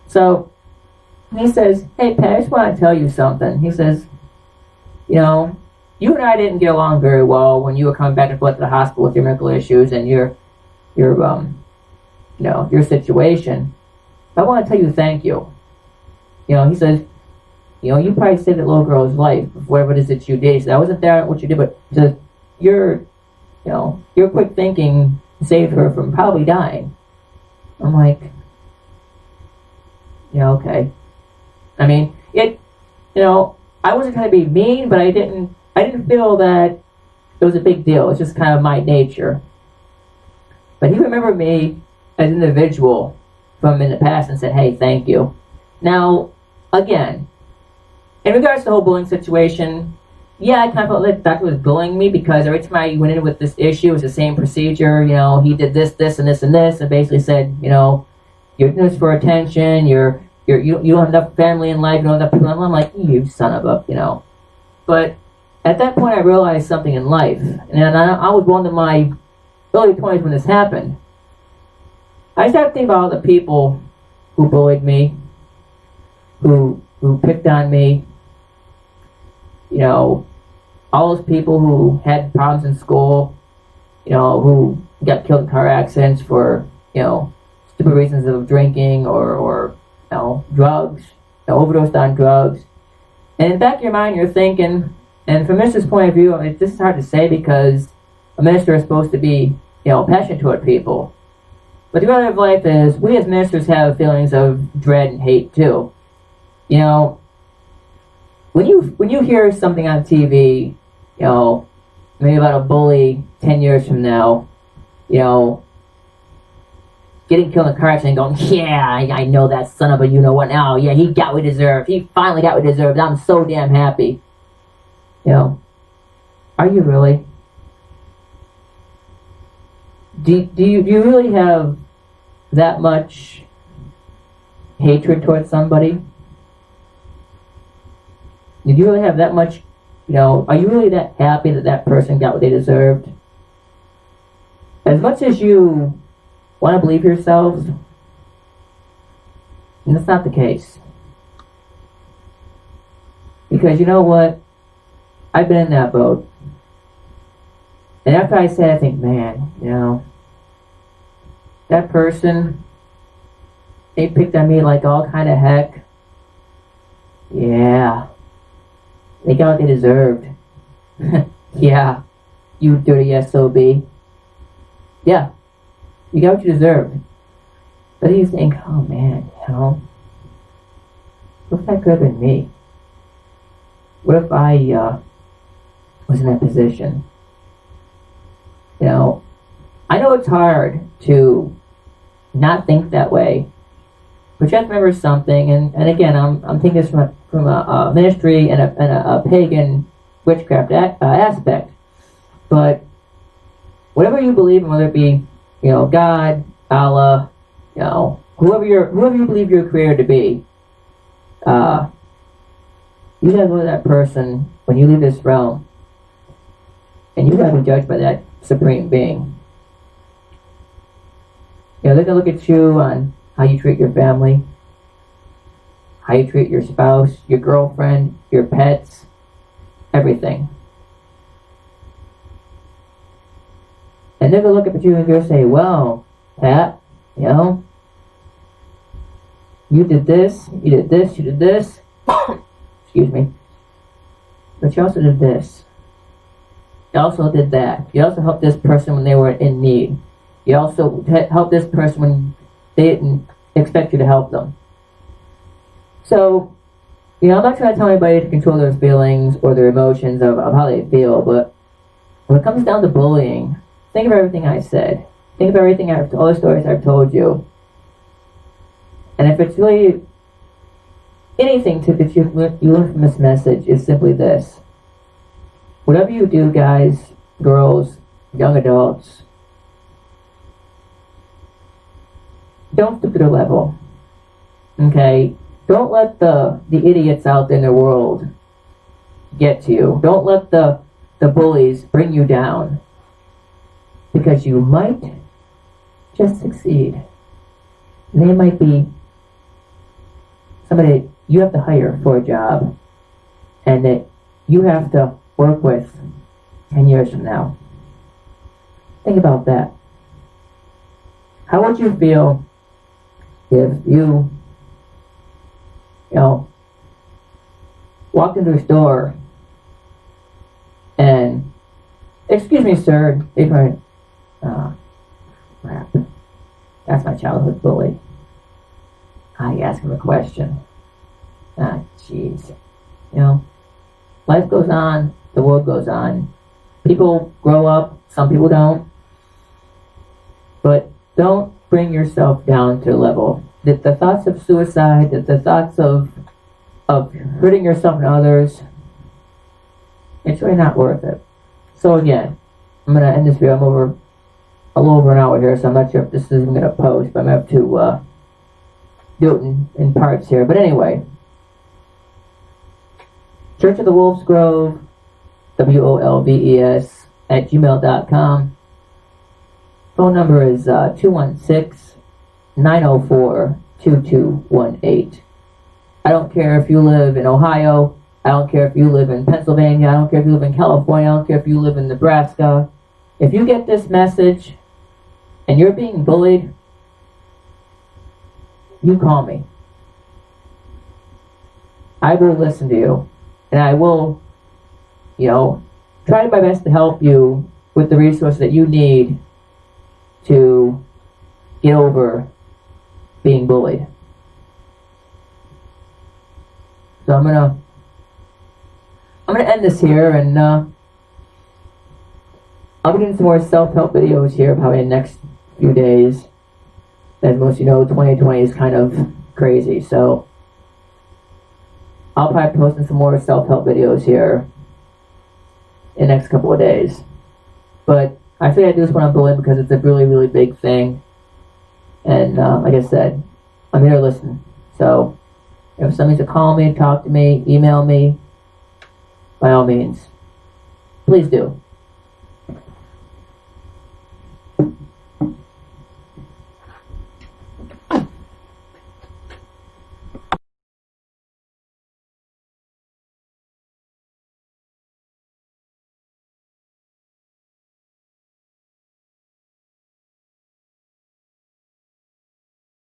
so, he says, hey, Pat, I just want to tell you something. He says, you and I didn't get along very well when you were coming back and forth to the hospital with your medical issues and your situation. I want to tell you thank you. He says, you probably saved that little girl's life, whatever it is that you did. He said, I wasn't there what you did, but he says, your quick thinking saved her from probably dying. I'm like, okay. I mean, I wasn't trying to be mean, but I didn't feel that it was a big deal. It's just kind of my nature. But he remembered me as an individual from in the past and said, hey, thank you. Now, again, in regards to the whole bullying situation, yeah, I kind of felt like the doctor was bullying me, because every time I went in with this issue, it was the same procedure. He did this, and this, and this, and basically said, you're doing this for attention, you don't have enough family in life, you don't have enough people. I'm like, you son of a, But at that point, I realized something in life, and I was one of my early 20s when this happened. I started thinking about all the people who bullied me, who picked on me, all those people who had problems in school, who got killed in car accidents for, stupid reasons of drinking or drugs, overdosed on drugs. And in the back of your mind, you're thinking, and from a minister's point of view, it's just hard to say, because a minister is supposed to be, passionate toward people. But the reality of life is, we as ministers have feelings of dread and hate too. When you hear something on TV, maybe about a bully 10 years from now, getting killed in a car accident, going, yeah, I know that son of a you-know-what now. Yeah, he got what he deserved. He finally got what he deserved. I'm so damn happy. Are you really? Do you really have that much hatred towards somebody? Did you really have that much, are you really that happy that that person got what they deserved? As much as you want to believe yourselves, that's not the case. Because you know what? I've been in that boat. And after I say, I think, man, that person, they picked on me like all kind of heck. Yeah. They got what they deserved. Yeah. You dirty SOB. Yeah. You got what you deserved. But then you think, oh man, what if that could have been me? What if I was in that position? I know it's hard to not think that way, but you have to remember something. And again, I'm thinking this from a ministry and a pagan witchcraft aspect. But whatever you believe in, whether it be God, Allah, whoever you believe you're created to be, you gotta go to that person when you leave this realm, and you gotta be judged by that supreme being. They're gonna look at you on how you treat your family, how you treat your spouse, your girlfriend, your pets, everything. And they're gonna look at you and they're gonna say, well, Pat, you did this, you did this, you did this. Excuse me. But you also did this. You also did that. You also helped this person when they were in need. You also helped this person when they didn't expect you to help them. So, I'm not trying to tell anybody to control their feelings or their emotions of how they feel, but when it comes down to bullying, think of everything I said. Think of everything all the stories I've told you. And if it's really anything that you learn from this message, is simply this. Whatever you do, guys, girls, young adults, don't stoop to their level. Okay? Don't let the idiots out in the world get to you. Don't let the bullies bring you down. Because you might just succeed. And they might be somebody you have to hire for a job and that you have to work with 10 years from now. Think about that. How would you feel if you walked into a store and, excuse me, sir, they went, crap, that's my childhood bully. I ask him a question. Jeez. Life goes on, the world goes on. People grow up, some people don't. But don't bring yourself down to a level. The thoughts of suicide, the thoughts of hurting yourself and others, it's really not worth it. So again, I'm going to end this video. I'm a little over an hour here, so I'm not sure if this is going to post, but I'm going to have to do it in parts here. But anyway, Church of the Wolf's Grove, WOLVES, @gmail.com. Phone number is 216-904-2218. I don't care if you live in Ohio. I don't care if you live in Pennsylvania. I don't care if you live in California. I don't care if you live in Nebraska. If you get this message and you're being bullied, you call me. I will listen to you. And I will, try my best to help you with the resources that you need to get over being bullied. So I'm gonna end this here, and I'll be doing some more self-help videos here probably in the next few days. As most of you know, 2020 is kind of crazy, so I'll probably be posting some more self-help videos here in the next couple of days. But I figured I'd do this one on bullying because it's a really, really big thing. And like I said, I'm here to listen. So if somebody's to call me, talk to me, email me, by all means, please do.